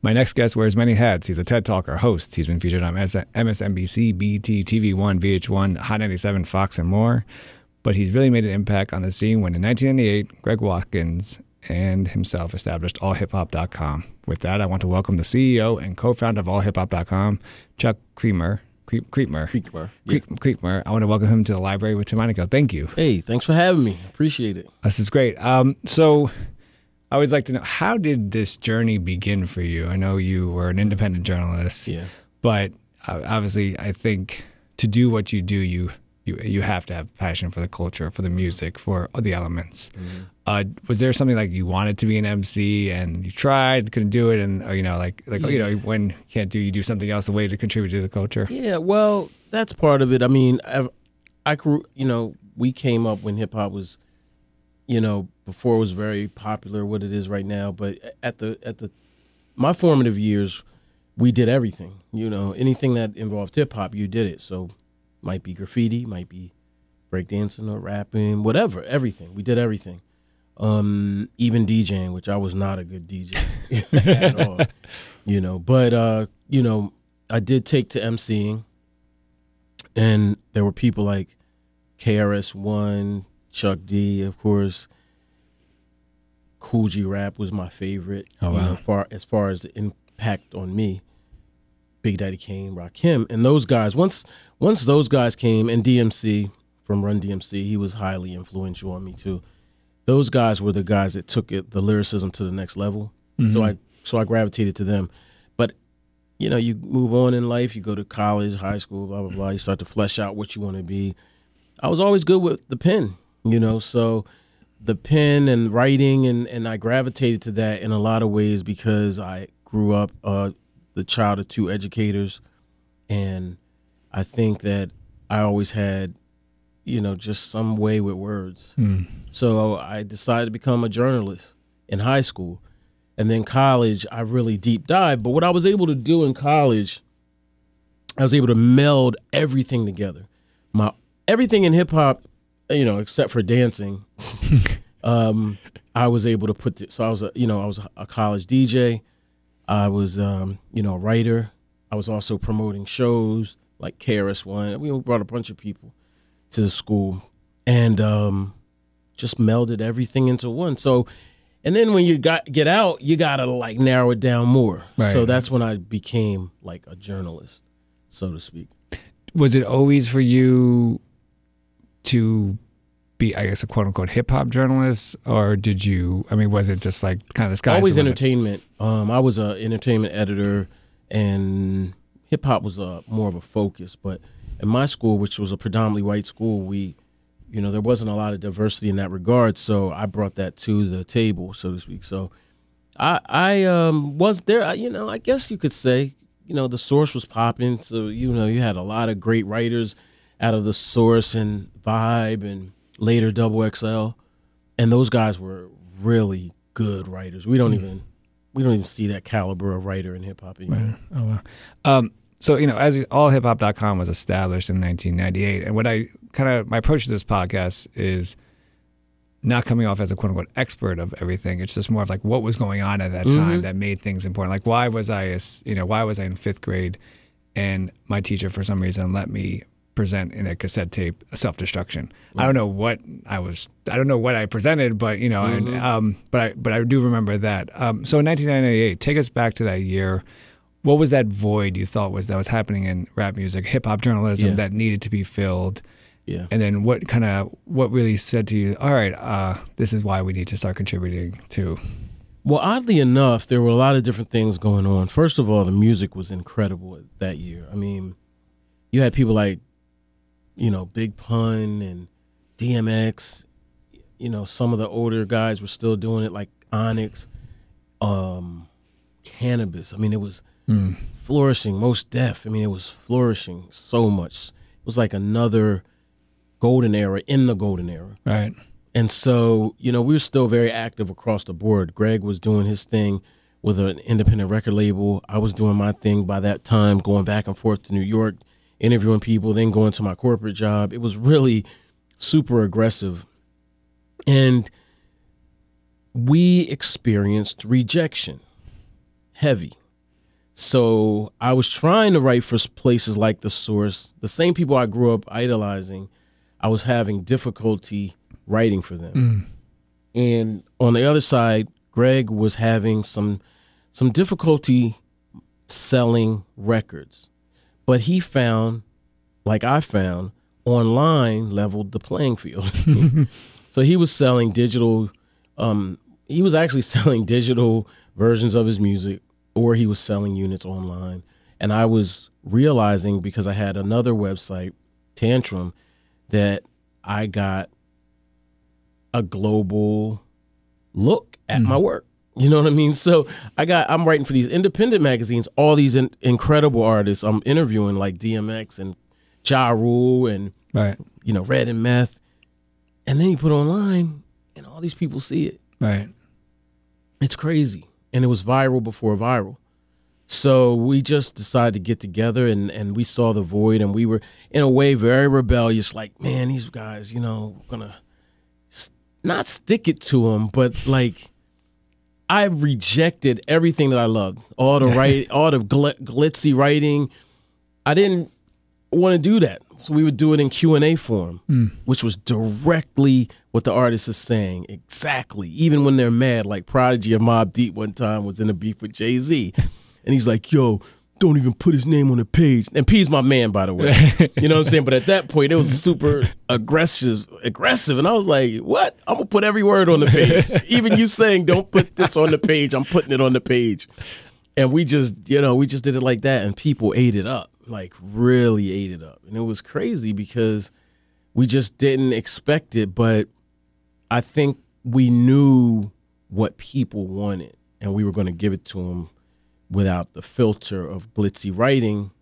My next guest wears many hats. He's a TED Talker, host. He's been featured on MSNBC, BET, TV1, VH1, Hot 97, Fox, and more. But he's really made an impact on the scene when in 1998, Greg Watkins and himself established AllHipHopcom. With that, I want to welcome the CEO and co-founder of AllHipHopcom, Chuck Creekmur. Creekmur. Creekmur. I want to welcome him to the library with Tim Einenkel. Thank you. Hey, thanks for having me. Appreciate it. This is great. So I always like to know, how did this journey begin for you? I know you were an independent journalist, but obviously I think to do what you do, you have to have passion for the culture, for the music, for the elements. Mm-hmm. Was there something like you wanted to be an MC and you tried, couldn't do it, and when you can't do, you do something else, a way to contribute to the culture? Yeah, well, that's part of it. I mean, I we came up when hip hop was, before it was very popular, what it is right now. But at my formative years, we did everything. Anything that involved hip hop, you did it. So, might be graffiti, might be breakdancing or rapping, whatever. Everything. We did everything. Even DJing, which I was not a good DJ at all. But I did take to MCing, and there were people like KRS-One, Chuck D, of course. Cool G Rap was my favorite. Oh, wow. As far as the impact on me. Big Daddy Kane, Rakim, and those guys. Once those guys came, and DMC from Run DMC, he was highly influential on me too. Those guys were the guys that took the lyricism to the next level. Mm-hmm. So I gravitated to them. But you move on in life. You go to college, high school, blah blah blah. You start to flesh out what you want to be. I was always good with the pen, so the pen and writing, and I gravitated to that in a lot of ways because I grew up the child of two educators, and I think that I always had, just some way with words. So I decided to become a journalist in high school, and then college, I really deep dived. But what I was able to do in college, I was able to meld everything together. Everything in hip hop, except for dancing, I was able to put it. So I was a college DJ. I was, a writer. I was also promoting shows like KRS-One. We brought a bunch of people to the school and just melded everything into one. So, and then when you get out, you gotta like narrow it down more. Right. So that's when I became like a journalist, so to speak. Was it always for you to be, I guess, a quote unquote hip hop journalist, or was it just like kind of the sky's always the limit? Entertainment. I was an entertainment editor, and hip hop was more of a focus. But in my school, which was a predominantly white school, there wasn't a lot of diversity in that regard. So I brought that to the table, so to speak. So I was there. I guess you could say, the Source was popping. So you had a lot of great writers out of the Source and Vibe and later Double XL, and those guys were really good writers. We don't even see that caliber of writer in hip hop anymore. Right. Oh wow. So as AllHipHopcom was established in 1998, and what my approach to this podcast is not coming off as a quote unquote expert of everything. It's just more of like what was going on at that time that made things important. Like why was I in fifth grade, and my teacher for some reason let me present in a cassette tape self-destruction. Right. I don't know what I presented, but but I do remember that. So in 1998, take us back to that year. What was that void you thought that was happening in rap music, hip hop journalism that needed to be filled? Yeah. And then what really said to you, all right, this is why we need to start contributing to? Well, oddly enough, there were a lot of different things going on. First of all, the music was incredible that year. I mean, you had people like Big Pun and DMX, some of the older guys were still doing it, like Onyx, Cannabis. I mean, it was flourishing. Most Def, it was flourishing so much. It was like another golden era in the golden era. Right. And so, we were still very active across the board. Greg was doing his thing with an independent record label. I was doing my thing by that time, going back and forth to New York, interviewing people, then going to my corporate job. It was really super aggressive. And we experienced rejection, heavy. So I was trying to write for places like The Source. The same people I grew up idolizing, I was having difficulty writing for them. And on the other side, Greg was having some difficulty selling records. But he found, like I found, online leveled the playing field. So he was selling digital, he was actually selling digital versions of his music, or he was selling units online. And I was realizing, because I had another website, Tantrum, that I got a global look at my work. You know what I mean? So I'm writing for these independent magazines, all these incredible artists I'm interviewing, like DMX and Ja Rule and, you know, Red and Meth. And then you put it online and all these people see it. Right. It's crazy. And it was viral before viral. So we just decided to get together and we saw the void, and we were, in a way, very rebellious. Like, man, these guys, you know, gonna not stick it to them, but like, I rejected everything that I loved. All the all the glitzy writing. I didn't want to do that. So we would do it in Q&A form, which was directly what the artist is saying. Exactly. Even when they're mad, like Prodigy of Mobb Deep one time was in a beef with JayZ. And he's like, yo, don't even put his name on the page. And P's my man, by the way. You know what I'm saying? But at that point, it was super aggressive. And I was like, what? I'm going to put every word on the page. Even you saying, don't put this on the page, I'm putting it on the page. And we just, you know, we just did it like that. And people ate it up, like really ate it up. And it was crazy because we just didn't expect it. But I think we knew what people wanted, and we were going to give it to them without the filter of glitzy writing,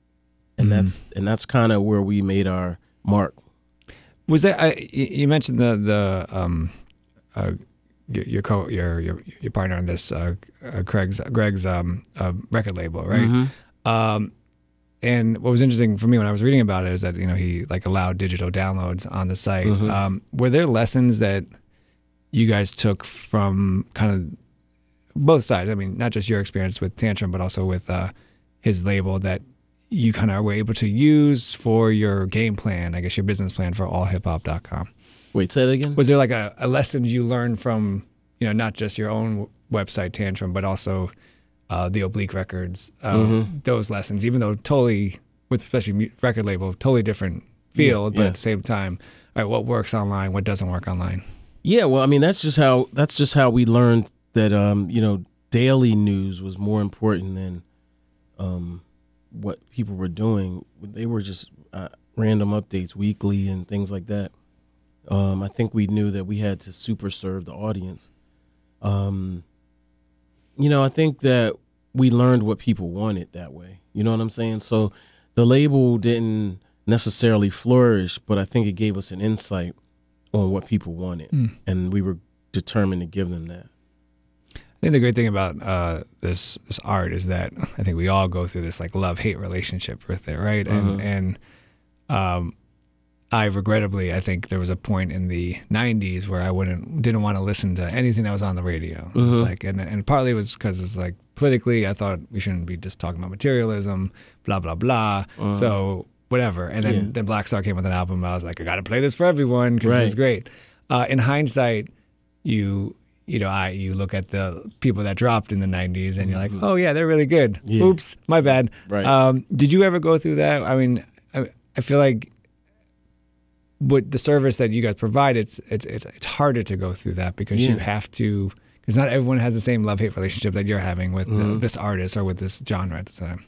and that's kind of where we made our mark. Was that you mentioned your partner on this, Greg's record label, right? And what was interesting for me when I was reading about it is that, you know, he like allowed digital downloads on the site. Were there lessons that you guys took from kind of both sides? I mean, not just your experience with Tantrum, but also with his label, that you kind of were able to use for your game plan, I guess your business plan for AllHipHopcom. Wait, say that again? Was there like a lessons you learned from, you know, not just your own website, Tantrum, but also the Oblique Records, those lessons, even though totally, with especially record label, totally different field, but at the same time, all right, what works online, what doesn't work online? Yeah, well, I mean, that's just how we learned that, you know, daily news was more important than what people were doing. They were just random updates weekly and things like that. I think we knew that we had to super serve the audience. You know, I think that we learned what people wanted that way. You know what I'm saying? So the label didn't necessarily flourish, but I think it gave us an insight on what people wanted, and we were determined to give them that. I think the great thing about this art is that I think we all go through this like love-hate relationship with it, right? And I regrettably, I think there was a point in the 90s where I didn't want to listen to anything that was on the radio. It's like, and partly it was because it's like politically, I thought we shouldn't be just talking about materialism, blah blah blah. So whatever. And then Black Star came with an album. I was like, I got to play this for everyone because it's great. In hindsight, you look at the people that dropped in the 90s and you're like, oh yeah, they're really good. Oops, my bad. Did you ever go through that? I mean, I feel like with the service that you guys provide, it's harder to go through that because you have to, because not everyone has the same love-hate relationship that you're having with this artist or with this genre at the time.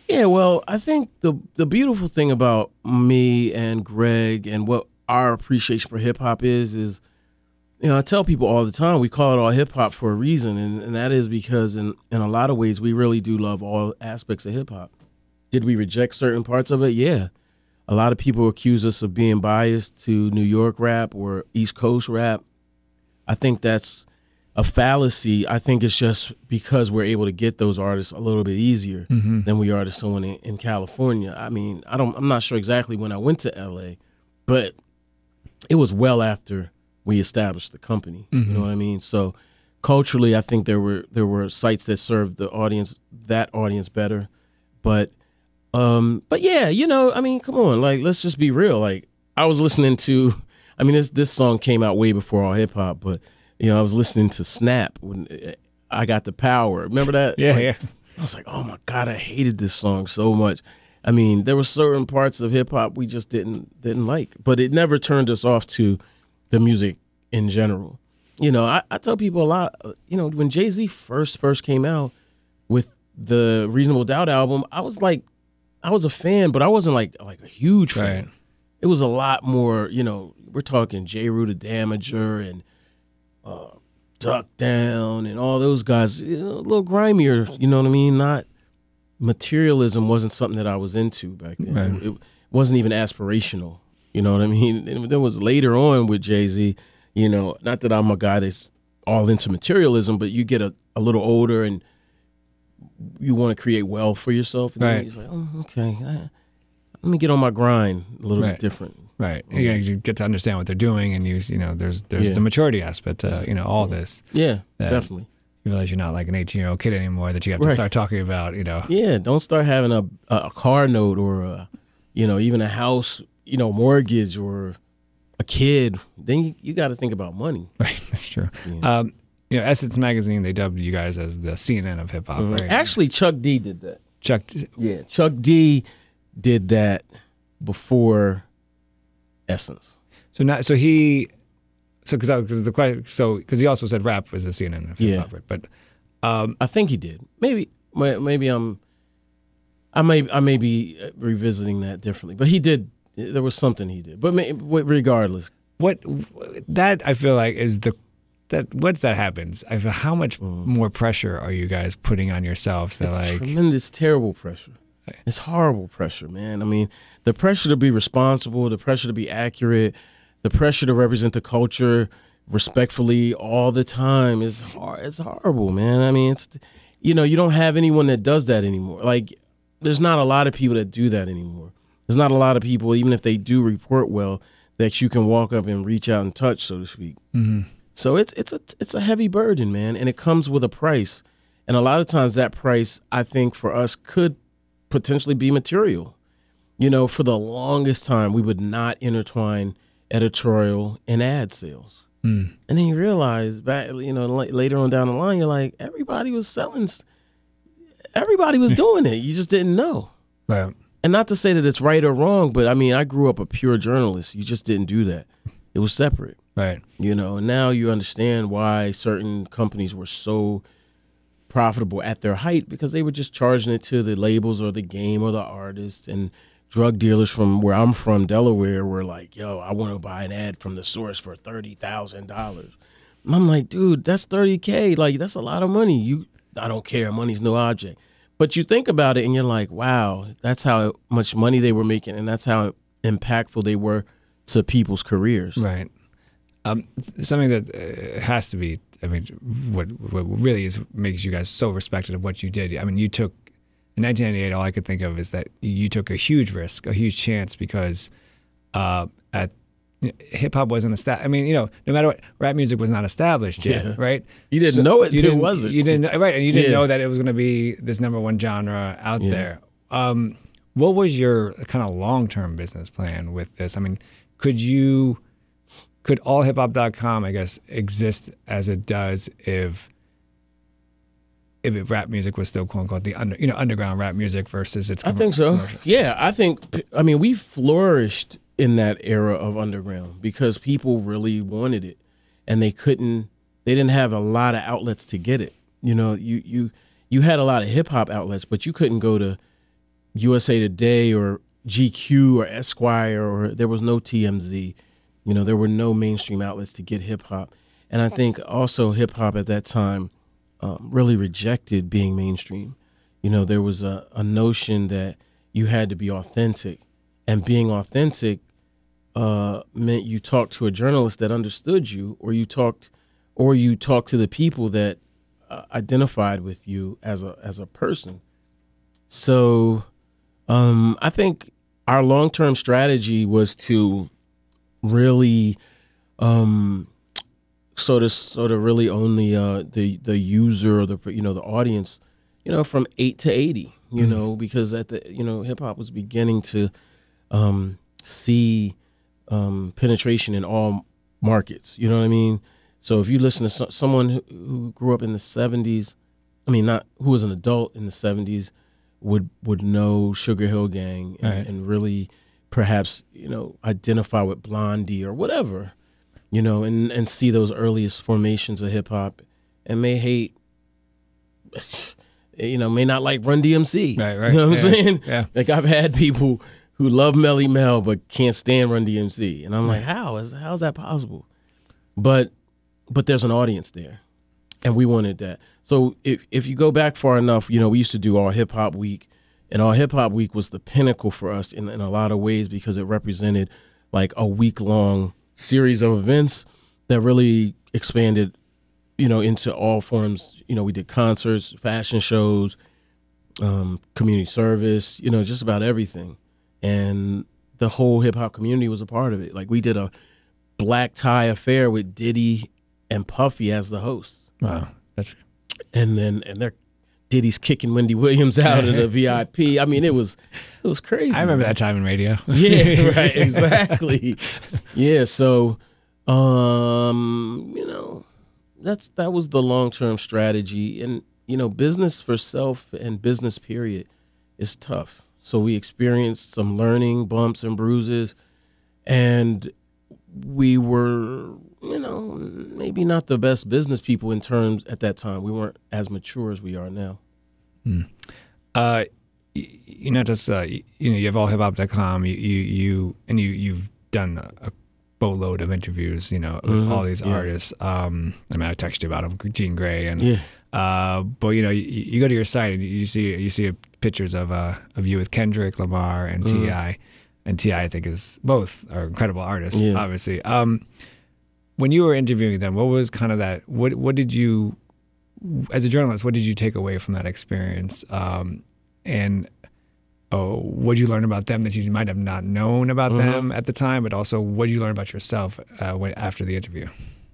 Yeah, well, I think the beautiful thing about me and Greg and what our appreciation for hip-hop is, you know, I tell people all the time, we call it all hip-hop for a reason, and that is because in a lot of ways, we really do love all aspects of hip-hop. Did we reject certain parts of it? Yeah. A lot of people accuse us of being biased to New York rap or East Coast rap. I think that's a fallacy. I think it's just because we're able to get those artists a little bit easier than we are to someone in California. I mean, I'm not sure exactly when I went to LA, but it was well after we established the company. You know what I mean? So culturally, I think there were sites that served that audience better, but yeah, you know, I mean, come on, like, let's just be real. Like, I was listening to, I mean, this song came out way before all hip hop, but you know, I was listening to Snap when I Got the Power. Remember that? Yeah, like, yeah. I was like, oh my God, I hated this song so much. I mean, there were certain parts of hip hop we just didn't like, but it never turned us off to the music in general. You know, I tell people a lot, you know, when JayZ first came out with the Reasonable Doubt album, I was a fan, but I wasn't like a huge fan. Right. It was a lot more, you know, we're talking J. Rue the Damager and Duck Down and all those guys, you know, a little grimier, you know what I mean? Not materialism wasn't something that I was into back then. Right. It wasn't even aspirational, you know what I mean? And there was later on with JayZ, you know, not that I'm a guy that's all into materialism, but you get a little older and you want to create wealth for yourself. And right. You're like, oh, okay, let me get on my grind a little bit different. Right. Yeah. You get to understand what they're doing, and you know, there's the maturity aspect to, you know, all this. Yeah, definitely. You realize you're not like an 18-year-old kid anymore that you have to start talking about, you know. Yeah, don't start having a car note or, you know, even a house, you know, mortgage or a kid. Then you got to think about money. Right, that's true. Yeah. You know, Essence Magazine, they dubbed you guys as the CNN of hip hop, right? Actually, Chuck D did that. Chuck D did that before Essence. Because he also said rap was the CNN of hip hop, right? But I think he did. Maybe I may be revisiting that differently, but he did. There was something he did. But regardless, what that I feel like is once that happens, I feel how much more pressure are you guys putting on yourselves? That it's tremendous, terrible pressure. It's horrible pressure, man. I mean, the pressure to be responsible, the pressure to be accurate, the pressure to represent the culture respectfully all the time is hard. It's horrible, man. I mean, it's, you know, you don't have anyone that does that anymore. Like, there's not a lot of people that do that anymore. There's not a lot of people, even if they do report well, that you can walk up and reach out and touch, so to speak. Mm-hmm. So it's a heavy burden, man, and it comes with a price. And a lot of times that price, I think, for us could potentially be material. You know, for the longest time, we would not intertwine editorial and ad sales. And then you realize, you know, later on down the line, you're like, everybody was selling, everybody was doing it. You just didn't know. Right. And not to say that it's right or wrong, but I mean, I grew up a pure journalist. You just didn't do that. It was separate. Right. You know, and now you understand why certain companies were so profitable at their height, because they were just charging it to the labels or the game or the artist. And drug dealers from where I'm from, Delaware, were like, yo, I want to buy an ad from the source for $30,000. I'm like, dude, that's $30K. Like, that's a lot of money. I don't care. Money's no object. But you think about it and you're like, wow, that's how much money they were making, and that's how impactful they were to people's careers. Right. Something that has to be, I mean, what really makes you guys so respected of what you did. I mean, you took, in 1998, all I could think of is that you took a huge risk, a huge chance, because hip hop wasn't established. I mean, you know, no matter what, rap music was not established yet, right? You didn't know it, it wasn't. You didn't know, right? And you didn't know that it was going to be this #1 genre out there. What was your kind of long-term business plan with this? I mean, could AllHipHopcom, I guess, exist as it does if rap music was still, quote unquote, the underground rap music versus its commercial? I think so. Commercial? Yeah, I mean, we flourished in that era of underground because people really wanted it, and they didn't have a lot of outlets to get it. You know, you had a lot of hip hop outlets, but you couldn't go to USA Today or GQ or Esquire, or there was no TMZ. You know, there were no mainstream outlets to get hip hop. And I think also hip hop at that time really rejected being mainstream. You know, there was a notion that you had to be authentic, and being authentic meant you talked to a journalist that understood you, or you talked to the people that identified with you as a person. So I think our long-term strategy was to really so to really own the user or the the audience, from 8 to 80, because at the hip hop was beginning to see penetration in all markets. You know what I mean? So if you listen to someone who grew up in the 70s, not who was an adult in the 70s, would know Sugar Hill Gang and really perhaps identify with Blondie or whatever, and see those earliest formations of hip hop, and may hate, may not like Run DMC. Right. You know what I'm saying? Yeah. Like I've had people who love Melly Mel but can't stand Run DMC, and I'm like, how's that possible? But there's an audience there, and we wanted that. So if you go back far enough, we used to do All Hip Hop Week, and All Hip Hop Week was the pinnacle for us in a lot of ways, because it represented like a week-long series of events that really expanded, into all forms. We did concerts, fashion shows, community service, just about everything. And the whole hip-hop community was a part of it. Like we did a black tie affair with Diddy and Puffy as the hosts. Wow. And they're Diddy's kicking Wendy Williams out of the VIP. It was crazy. I remember that time in radio. Yeah, right, exactly. Yeah, so that was the long-term strategy. And business for self and business period is tough. So we experienced some learning bumps and bruises, and we were maybe not the best business people in terms at that time. We weren't as mature as we are now. You're not just you have AllHipHopcom. You've done a boatload of interviews. With all these artists. I texted you about them, Jean Grae, and but you go to your site and you see pictures of you with Kendrick Lamar and T.I. And T.I. I think both are incredible artists, obviously. When you were interviewing them, what was kind of that? What did you, as a journalist, what did you take away from that experience? And what did you learn about them that you might have not known about them at the time? But also, what did you learn about yourself after the interview?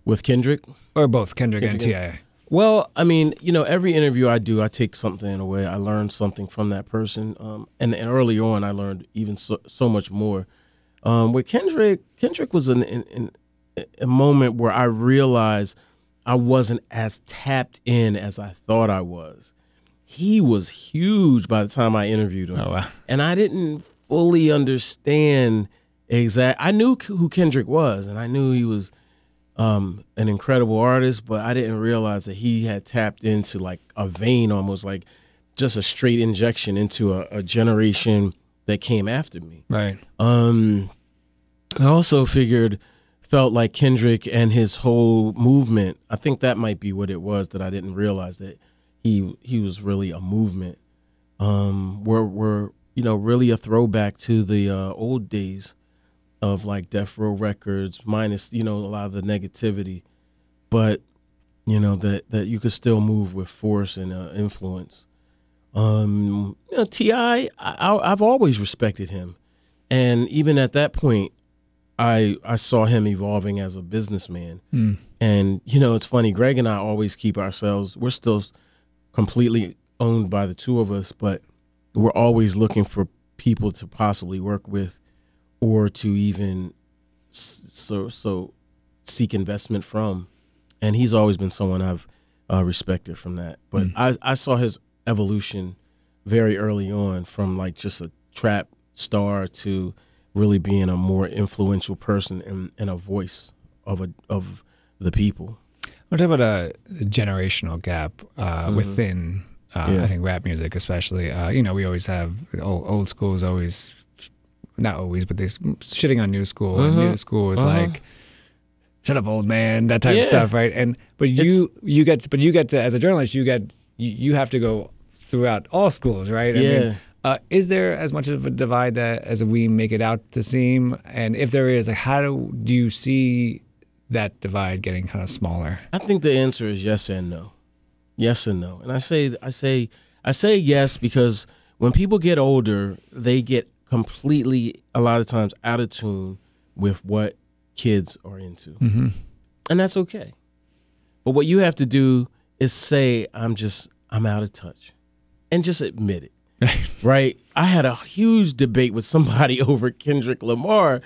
With Kendrick? Or both, Kendrick and T.I.? Well, every interview I do, I take something away. I learn something from that person. And early on, I learned even so much more. With Kendrick was a moment where I realized I wasn't as tapped in as I thought I was. He was huge by the time I interviewed him. Oh, wow. And I didn't fully understand I knew who Kendrick was, and I knew he was an incredible artist, but I didn't realize that he had tapped into like a vein, almost like just a straight injection into a generation that came after me. Right. I also felt like Kendrick and his whole movement, I think that might be what it was, that I didn't realize that he was really a movement. We're really a throwback to the old days of like Death Row Records, minus, a lot of the negativity, but, that you could still move with force and influence. T.I., I've always respected him. And even at that point, I saw him evolving as a businessman. And, it's funny, Greg and I always keep ourselves, we're still completely owned by the two of us, but we're always looking for people to possibly work with, or to even so seek investment from. And he's always been someone I've respected from that. But I saw his evolution very early on, from like just a trap star to really being a more influential person and a voice of the people. We're talking about a generational gap within, I think, rap music especially. We always have, old school is always, not always, but they shitting on new school. And new school is like, shut up, old man, that type of stuff, right? But you get to, as a journalist, you have to go throughout all schools, right? I mean, is there as much of a divide as we make it out to seem? And if there is, like, how do you see that divide getting kind of smaller? I think the answer is yes and no. Yes and no. And I say yes because when people get older, they get completely, a lot of times, out of tune with what kids are into. And that's okay. But what you have to do is say, I'm out of touch, and just admit it. Right? I had a huge debate with somebody over Kendrick Lamar,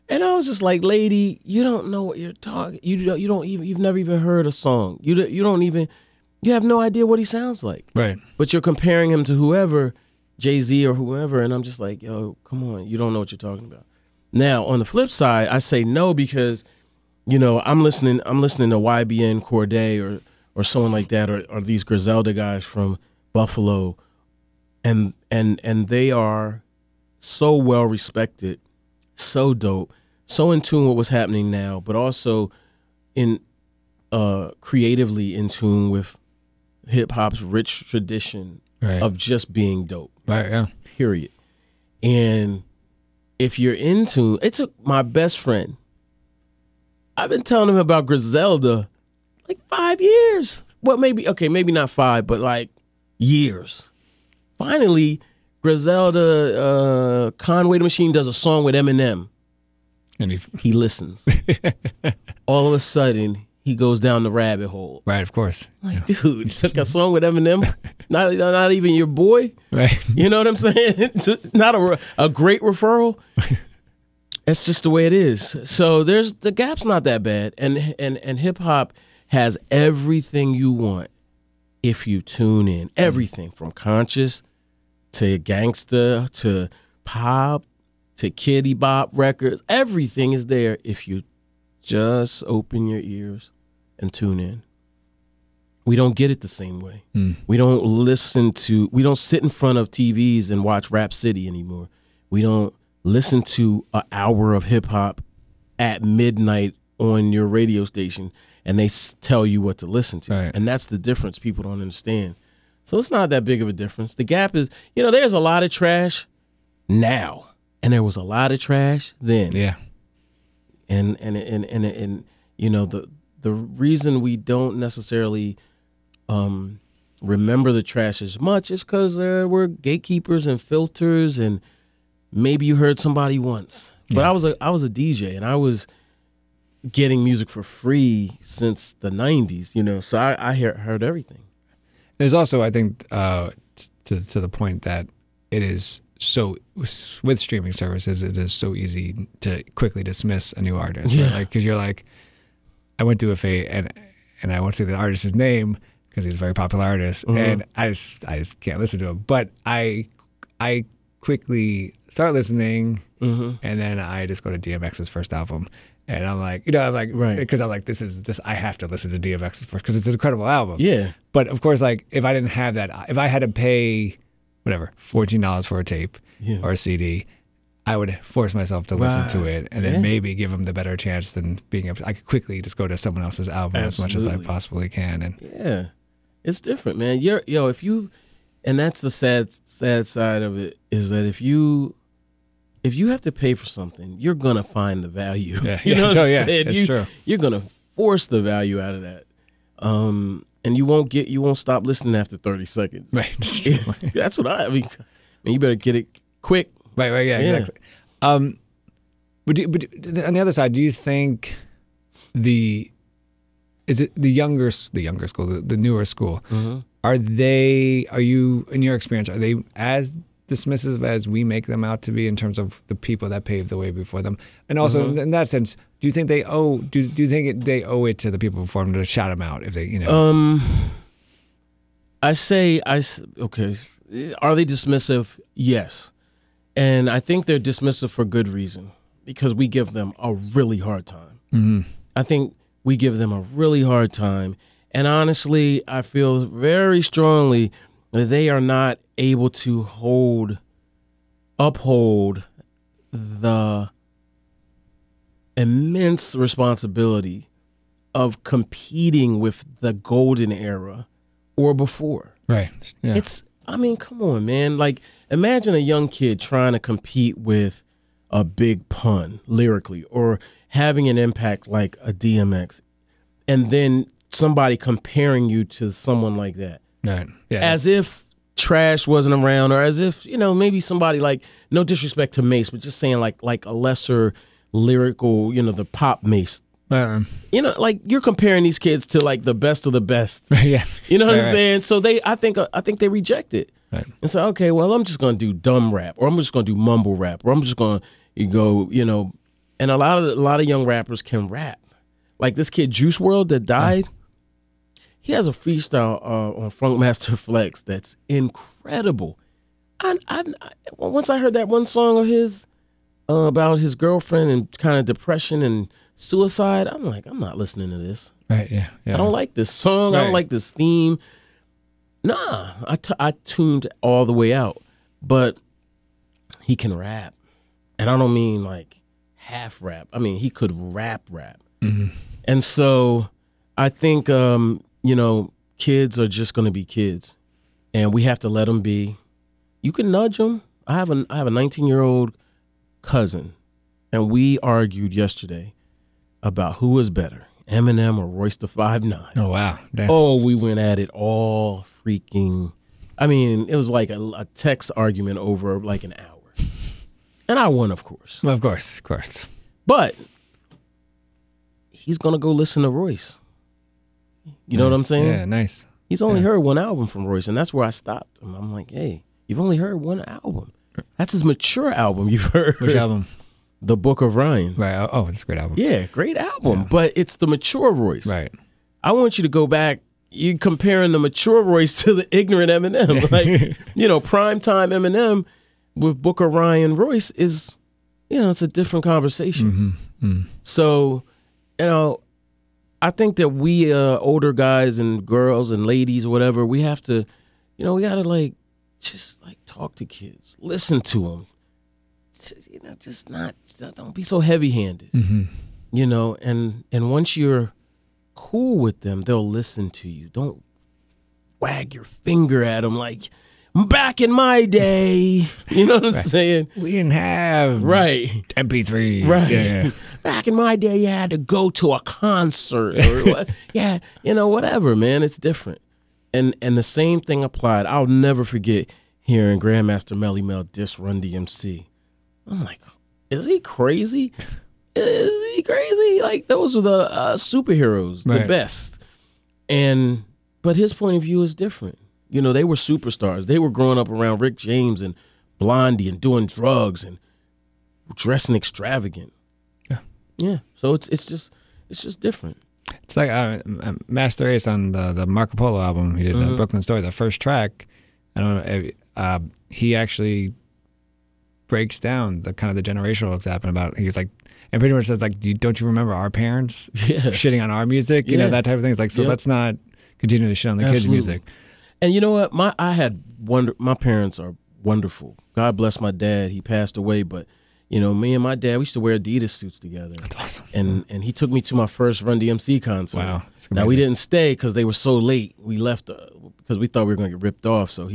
and I was just like, lady, you don't know what you're talking. You've never even heard a song. You have no idea what he sounds like. Right. But you're comparing him to whoever, JayZ or whoever, and I'm just like, yo, come on, you don't know what you're talking about. Now, on the flip side, I say no because, I'm listening to YBN Corday or someone like that, or these Griselda guys from Buffalo, and they are so well respected, so dope, so in tune with what's happening now, but also in creatively in tune with hip hop's rich tradition of just being dope. Right, yeah. Period. And if you're in tune, it took my best friend, I've been telling him about Griselda like 5 years. Well, maybe not 5, but like years. Finally, Griselda, Conway the Machine does a song with Eminem. And he listens. All of a sudden, he goes down the rabbit hole. Right, of course. Like, dude, took a song with Eminem? not even your boy? Right. You know what I'm saying? Not a great referral? That's just the way it is. So the gap's not that bad. And hip-hop has everything you want if you tune in. Everything from conscious to gangsta to pop to kiddie bop records. Everything is there if you just open your ears and tune in. We don't get it the same way. We don't sit in front of TVs and watch Rap City anymore. We don't listen to an hour of hip hop at midnight on your radio station and they tell you what to listen to. Right. And that's the difference people don't understand. So it's not that big of a difference. The gap is, there's a lot of trash now and there was a lot of trash then. Yeah. And the reason we don't necessarily remember the trash as much is because there were gatekeepers and filters, and maybe you heard somebody once. But I was a DJ, and I was getting music for free since the 90s, so I heard everything. There's also, I think, to the point that it is so, with streaming services, it is so easy to quickly dismiss a new artist. Yeah. Right? Like, because you're like, I went to a fete and I won't say the artist's name because he's a very popular artist, and I just can't listen to him. But I quickly start listening, and then I just go to DMX's first album, and I'm like, right, because I'm like, this I have to listen to DMX's first because it's an incredible album. Yeah. But of course, like, if I didn't have that, if I had to pay whatever $14 for a tape or a CD, I would force myself to listen to it, and then maybe give them the better chance than being able to, I could quickly just go to someone else's album as much as I possibly can. And yeah, it's different, man. And that's the sad side of it, is that if you have to pay for something, you're gonna find the value. Yeah, you know what I'm saying? It's true. You're gonna force the value out of that, and you won't stop listening after 30 seconds. Right. That's what I mean. You better get it quick. Right, yeah, exactly. But on the other side, do you think is it the younger school, the newer school, are you, in your experience, are they as dismissive as we make them out to be in terms of the people that paved the way before them? And also, in that sense, do you think they owe it to the people before them to shout them out if they, okay, are they dismissive? Yes. And I think they're dismissive for good reason, because we give them a really hard time. I think we give them a really hard time. And honestly, I feel very strongly that they are not able to uphold the immense responsibility of competing with the golden era or before. Right. Yeah. Come on, man. Like, imagine a young kid trying to compete with a Big Pun lyrically, or having an impact like a DMX, and then somebody comparing you to someone like that. Right. Yeah. As if Trash wasn't around, or as if, maybe somebody, like, no disrespect to Mace, but just saying like a lesser lyrical, the pop Mace. You know, like you're comparing these kids to like the best of the best. Yeah. You know what I'm saying? So I think they reject it. Right. And so, okay, well, I'm just gonna do dumb rap, or I'm just gonna do mumble rap, or I'm just gonna go, you know. And a lot of young rappers can rap. Like this kid Juice WRLD that died. He has a freestyle on Funkmaster Flex that's incredible. Once I heard that one song of his about his girlfriend and kind of depression and suicide, I'm like, I'm not listening to this. Right. Yeah. I don't like this song. Right. I don't like this theme. Nah, I tuned all the way out. But he can rap, and I don't mean like half rap. I mean he could rap. Mm-hmm. And so I think you know, kids are just going to be kids, and we have to let them be. You can nudge them. I have a 19-year-old cousin, and we argued yesterday about who was better, Eminem or Royce the 5'9". Oh wow! Damn. Oh, we went at it all freaking. I mean, it was like a text argument over like an hour, and I won, of course. Well, of course. But he's gonna go listen to Royce. You know what I'm saying? Yeah, nice. He's only heard one album from Royce, and that's where I stopped him. I'm like, hey, you've only heard one album. That's his mature album you've heard. Which album? The Book of Ryan. Right. Oh, it's a great album. Yeah, great album. But it's the mature Royce. Right. I want you to go back. You comparing the mature Royce to the ignorant Eminem. Like, you know, primetime Eminem with Book of Ryan Royce is, you know, it's a different conversation. Mm-hmm. So, you know, I think that we older guys and girls and ladies or whatever, we have to, you know, we got to like, just like talk to kids, listen to them, you know, just don't be so heavy handed, you know, and once you're cool with them, they'll listen to you. Don't wag your finger at them like, back in my day, you know what I'm saying? We didn't have MP3. Right. Yeah. Back in my day, you had to go to a concert or what? Yeah, you know, whatever, man. It's different. And the same thing applied. I'll never forget hearing Grandmaster Melly Mel diss Run DMC. I'm like, is he crazy? Is he crazy? Like, those are the superheroes, the best. But his point of view is different. You know, they were superstars. They were growing up around Rick James and Blondie and doing drugs and dressing extravagant. Yeah. So it's just different. It's like Master Ace on the Marco Polo album. He did Brooklyn Story. The first track, I don't know. He actually breaks down the kind of the generational what's happening about. He's like, and pretty much says like, don't you remember our parents shitting on our music? You know, that type of thing. It's like, so let's not continue to shit on the kids' music. And you know what? My parents are wonderful. God bless my dad. He passed away, but you know, me and my dad, we used to wear Adidas suits together. That's awesome. And he took me to my first Run DMC concert. Wow. Now we didn't stay because they were so late. We left because we thought we were going to get ripped off. So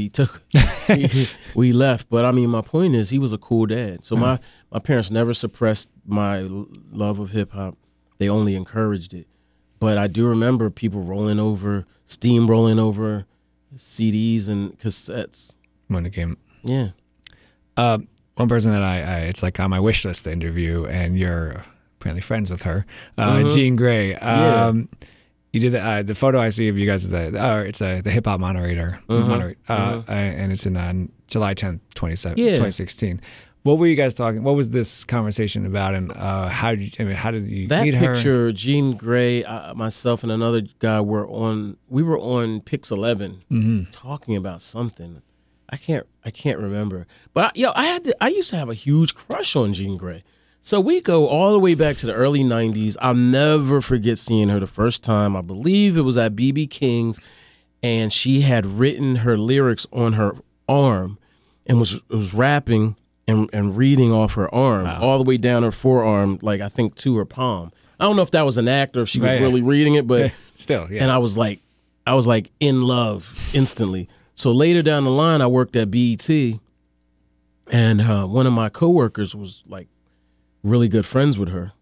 we left. But I mean, my point is, he was a cool dad. So my parents never suppressed my love of hip hop. They only encouraged it. But I do remember people rolling over CDs and cassettes. When it came. Yeah. One person that it's like on my wish list to interview, and you're apparently friends with her, Jean Grae. You did the photo I see of you guys is the hip hop moderator, and it's in July 10th, 2016. What were you guys talking? What was this conversation about, and how did you meet her? That picture, Jean Grae, myself, and another guy we were on Pix 11 talking about something. I can't remember, but I used to have a huge crush on Jean Grae. So we go all the way back to the early 90s. I'll never forget seeing her the first time. I believe it was at BB King's, and she had written her lyrics on her arm and was rapping and reading off her arm all the way down her forearm, like I think to her palm. I don't know if that was an act or if she was really reading it, but still, yeah. And I was like in love instantly. So later down the line, I worked at BET, and one of my coworkers was like really good friends with her.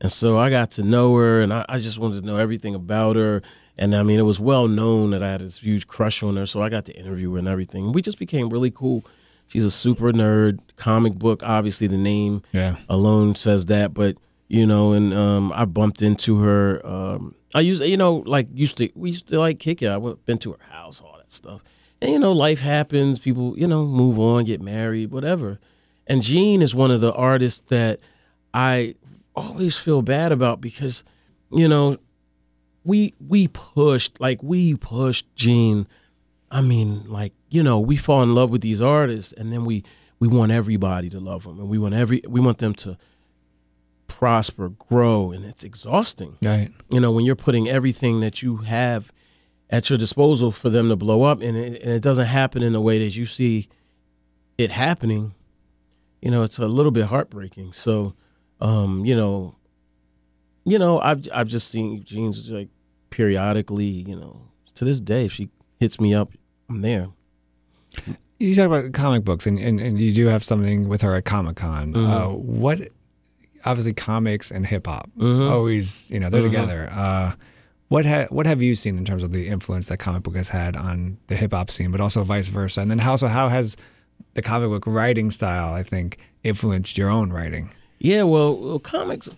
And so I got to know her, and I just wanted to know everything about her. And I mean, it was well known that I had this huge crush on her, so I got to interview her and everything. We just became really cool. She's a super nerd, comic book, obviously the name alone says that, but you know, and I bumped into her. I used, you know, like we used to like kick it. Been to her house, all that stuff. And, you know, life happens. People, you know, move on, get married, whatever. And Gene is one of the artists that I always feel bad about because, you know, we pushed Gene. I mean, like, you know, we fall in love with these artists, and then we want everybody to love them, and we want them to prosper, grow, and it's exhausting. Right. You know, when you're putting everything that you have at your disposal for them to blow up, and it doesn't happen in the way that you see it happening, you know, it's a little bit heartbreaking. So, you know, I've just seen Gene's like periodically, you know, to this day, if she hits me up, I'm there. You talk about comic books, and you do have something with her at Comic-Con. What, obviously, comics and hip hop always, you know, they're together. What have you seen in terms of the influence that comic book has had on the hip hop scene, but also vice versa? And then how has the comic book writing style, I think, influenced your own writing? Yeah, well, comics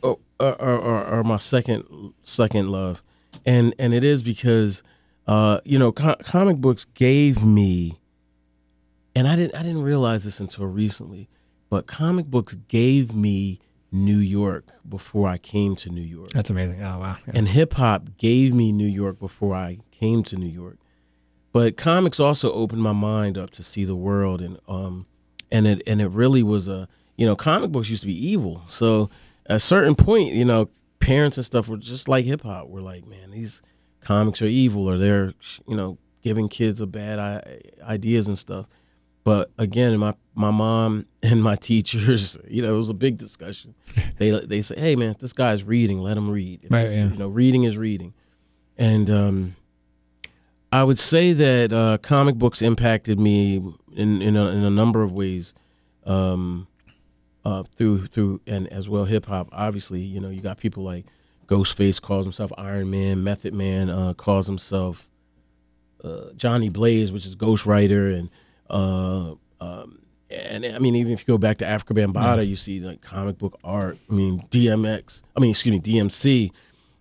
are my second love, and it is because you know, comic books gave me, and I didn't realize this until recently, but comic books gave me New York before I came to New York. That's amazing. Oh, wow. Yeah. And hip hop gave me New York before I came to New York. But comics also opened my mind up to see the world, and it really was you know, comic books used to be evil. So at a certain point, you know, parents and stuff were just like hip hop. We're like, man, these comics are evil, or they're, you know, giving kids a bad ideas and stuff. But again, my mom and my teachers, you know, it was a big discussion. They say, hey man, if this guy's reading, let him read. Right, yeah. You know, reading is reading. And I would say that comic books impacted me in a number of ways. Through and as well hip hop. Obviously, you know, you got people like Ghostface calls himself Iron Man, Method Man calls himself Johnny Blaze, which is Ghostwriter, and I mean, even if you go back to Afrika Bambaataa, you see like comic book art. I mean, DMC,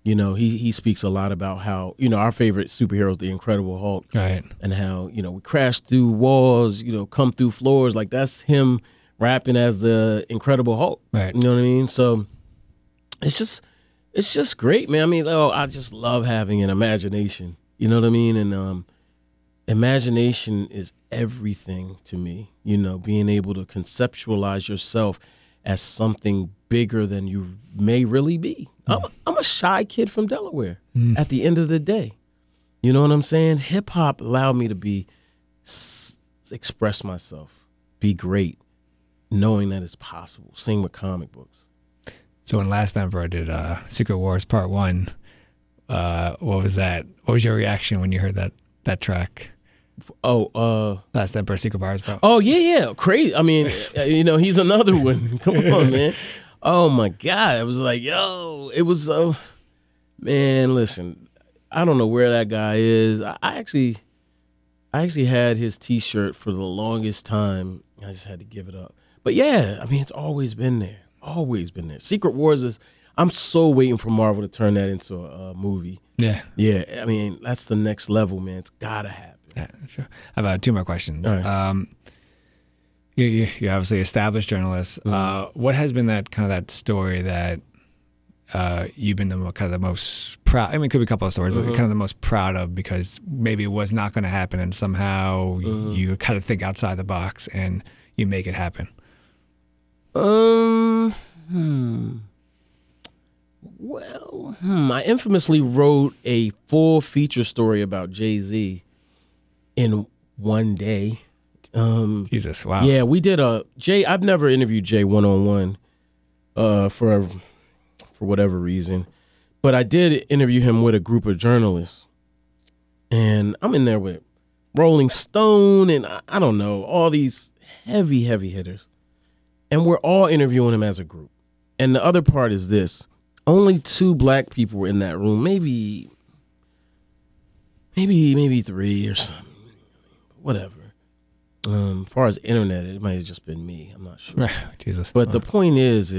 you know, he speaks a lot about how, you know, our favorite superhero is the Incredible Hulk, right? And how, you know, we crash through walls, you know, come through floors, like that's him rapping as the Incredible Hulk, right? You know what I mean? So it's just great, man. I mean, I just love having an imagination. You know what I mean? And imagination is everything to me. You know, being able to conceptualize yourself as something bigger than you may really be. I'm a shy kid from Delaware. At the end of the day, you know what I'm saying? Hip hop allowed me to express myself, be great, knowing that it's possible. Same with comic books. So when Last Emperor did Secret Wars Part 1, what was that? What was your reaction when you heard that track? Last Emperor, Secret Wars Part 1. Oh, yeah. Crazy. I mean, you know, he's another one. Come on, man. Oh, my God. I was like, yo, it was, man, listen, I don't know where that guy is. I actually had his T-shirt for the longest time. I just had to give it up. But yeah, I mean, it's always been there. Always been there. Secret Wars is, I'm so waiting for Marvel to turn that into a movie. Yeah. Yeah, I mean, that's the next level, man. It's gotta happen. Yeah, sure. I have 2 more questions. All right. You're obviously established journalist. What has been that story that you've been the most proud? I mean, it could be a couple of stories, but kind of the most proud of because maybe it was not going to happen, and somehow you kind of think outside the box and you make it happen. Well, I infamously wrote a full feature story about JayZ in one day. Jesus, wow. Yeah, we did Jay. I've never interviewed Jay one-on-one for whatever reason, but I did interview him with a group of journalists, and I'm in there with Rolling Stone and I don't know, all these heavy hitters. And we're all interviewing him as a group. And the other part is this. Only 2 black people were in that room. Maybe 3 or something. Whatever. As far as internet, it might have just been me. I'm not sure. Jesus. But the point is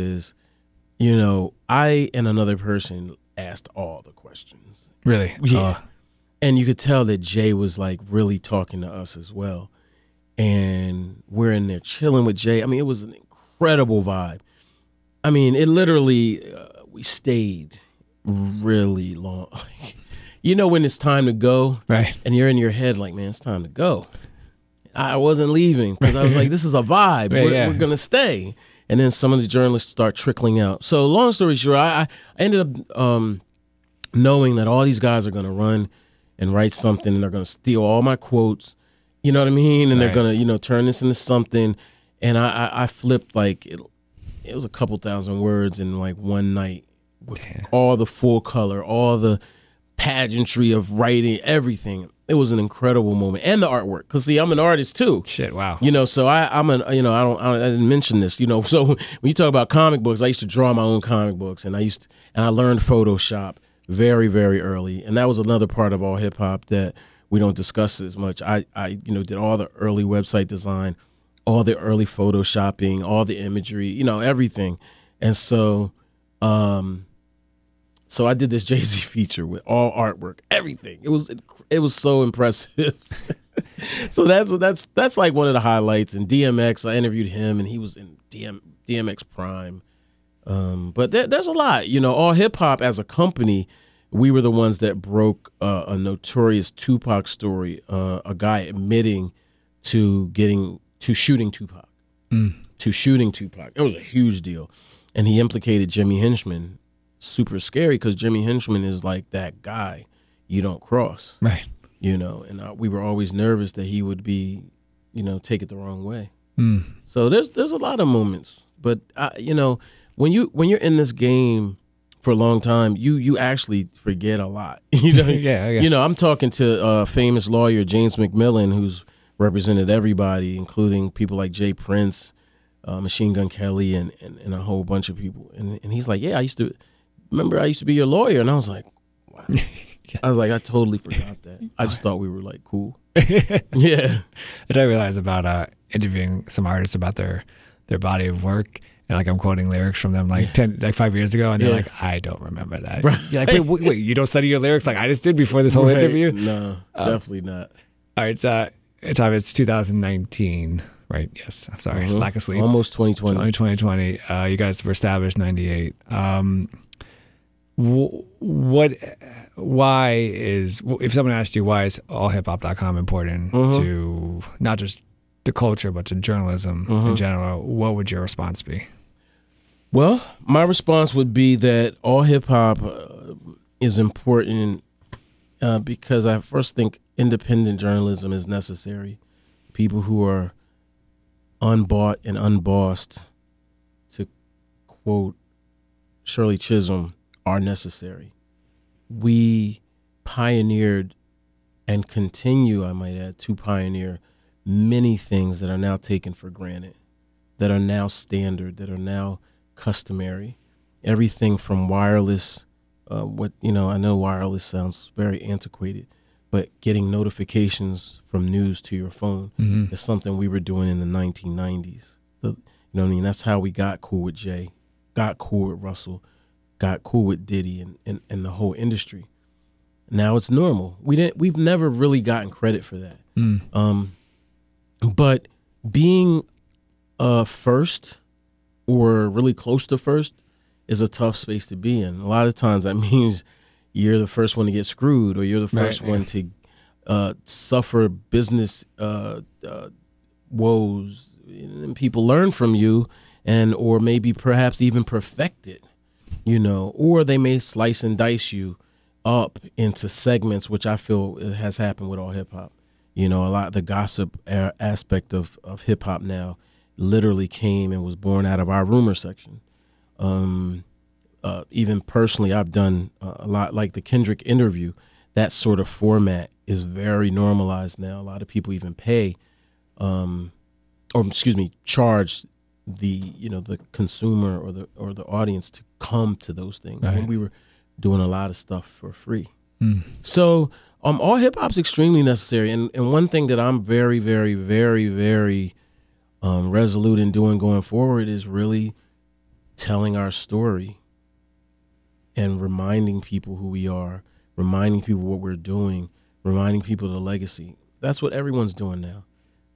you know, I and another person asked all the questions. Really? Yeah. And you could tell that Jay was like really talking to us as well. And we're in there chilling with Jay. I mean, it was an incredible vibe. I mean, it literally, we stayed really long. You know when it's time to go, right? And you're in your head like, man, it's time to go. I wasn't leaving because I was like, this is a vibe. We're going to stay. And then some of the journalists start trickling out. So long story short, I ended up knowing that all these guys are going to run and write something, and they're going to steal all my quotes. You know what I mean? And they're going to, you know, turn this into something. And I flipped like, it was a couple thousand words in like one night with all the full color, all the pageantry of writing, everything. It was an incredible moment, and the artwork. Because see, I'm an artist too. Shit, wow. You know, so I'm an, you know, I didn't mention this. You know, so when you talk about comic books, I used to draw my own comic books, and I learned Photoshop very, very early, and that was another part of All Hip Hop that we don't discuss as much. I you know, did all the early website design, all the early Photoshopping, all the imagery, you know, everything, and so. So I did this JayZ feature with all artwork, everything. It was so impressive. So that's like one of the highlights. And DMX, I interviewed him, and he was in DMX Prime. But there's a lot, you know. All Hip Hop as a company, we were the ones that broke a notorious Tupac story. A guy admitting to shooting Tupac, to shooting Tupac. It was a huge deal, and he implicated Jimmy Henchman. Super scary because Jimmy Henchman is like that guy you don't cross, right? You know, and we were always nervous that he would be, you know, take it the wrong way. So there's a lot of moments, but you know, when you're in this game for a long time, you actually forget a lot. You know, You know, I'm talking to famous lawyer James McMillan, who's represented everybody, including people like Jay Prince, Machine Gun Kelly, and a whole bunch of people, and he's like, yeah, I used to be your lawyer, and I was like, wow. I was like, I totally forgot that. I just thought we were like cool. Yeah. I realized about interviewing some artists about their body of work, and like I'm quoting lyrics from them like 5 years ago, and they're like, I don't remember that. Right. You're like, wait, you don't study your lyrics like I just did before this whole interview? No, definitely not. All right, it's 2019. Right. Yes. I'm sorry. Lack of sleep. Almost 2020. 2020. You guys were established 98. Why is, if someone asked you why is AllHipHopcom important to not just the culture but to journalism in general, what would your response be? Well, my response would be that all hip hop is important because I first think independent journalism is necessary. People who are unbought and unbossed, to quote Shirley Chisholm, are necessary. We pioneered and continue, I might add, to pioneer many things that are now taken for granted, that are now standard, that are now customary. Everything from wireless, I know wireless sounds very antiquated, but getting notifications from news to your phone is something we were doing in the 1990s. You know what I mean? That's how we got cool with Jay, got cool with Russell, got cool with Diddy and the whole industry. Now it's normal. We've never really gotten credit for that. But being first or really close to first is a tough space to be in. A lot of times that means you're the first one to get screwed, or you're the first one to suffer business woes, and people learn from you, or maybe perhaps even perfect it, you know, or they may slice and dice you up into segments, which I feel has happened with all hip hop. You know, a lot of the gossip aspect of hip hop now literally came and was born out of our rumor section. Even personally, I've done a lot, like the Kendrick interview. That sort of format is very normalized now. A lot of people even pay, charge the consumer or the audience to come to those things. Right. When we were doing a lot of stuff for free. So all hip hop's extremely necessary. And one thing that I'm very, very, very, very resolute in doing going forward is really telling our story and reminding people who we are, reminding people what we're doing, reminding people the legacy. That's what everyone's doing now.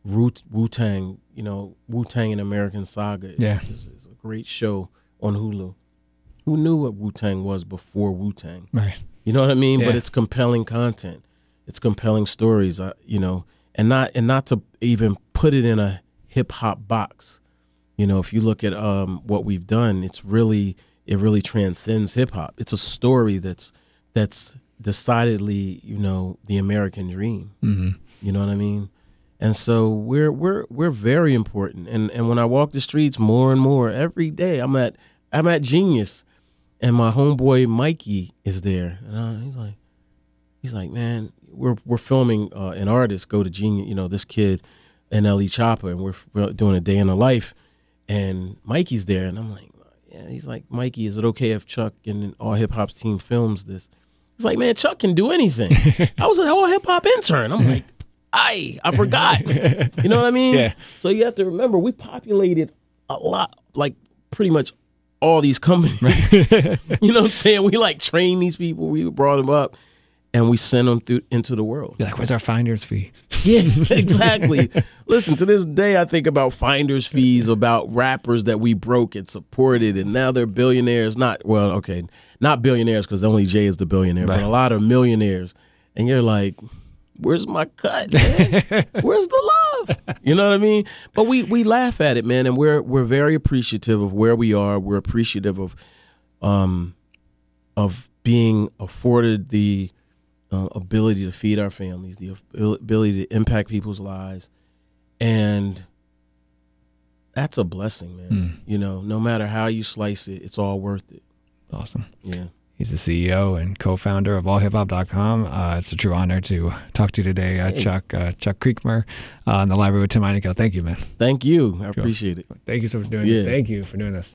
Wu-Tang, you know, Wu-Tang and American Saga is a great show on Hulu. Who knew what Wu-Tang was before Wu-Tang? Right. You know what I mean? Yeah. But it's compelling content. It's compelling stories, you know, and not to even put it in a hip hop box. You know, if you look at what we've done, it really transcends hip hop. It's a story that's decidedly, you know, the American dream. Mm-hmm. You know what I mean? And so we're very important. And when I walk the streets more and more every day, I'm at Genius, and my homeboy Mikey is there, and he's like, man, we're filming an artist go to Genius, you know, this kid NLE Chopper, and we're doing a day in the life, and Mikey's there, and I'm like, yeah. He's like, Mikey, is it okay if Chuck and All Hip Hop's team films this? He's like, man, Chuck can do anything. I was an All Hip Hop intern. I'm like, I forgot. You know what I mean? Yeah. So you have to remember, we populated a lot, like pretty much all these companies. Right. You know what I'm saying? We like trained these people, we brought them up, and we sent them into the world. You're like, where's our finder's fee? Yeah, exactly. Listen, to this day, I think about finder's fees, about rappers that we broke and supported, and now they're billionaires. Not billionaires, because only Jay is the billionaire, right. but a lot of millionaires. And you're like, where's my cut, man? Where's the love? You know what I mean? But we laugh at it, man, and we're very appreciative of where we are. We're appreciative of being afforded the ability to feed our families, the ability to impact people's lives, and that's a blessing, man. You know, no matter how you slice it, it's all worth it. Awesome. Yeah. He's the CEO and co-founder of AllHipHopcom. It's a true honor to talk to you today, Chuck Creekmur, in the library with Tim Einenkel. Thank you, man. Thank you. I appreciate it. Thank you so much for doing it. Thank you for doing this.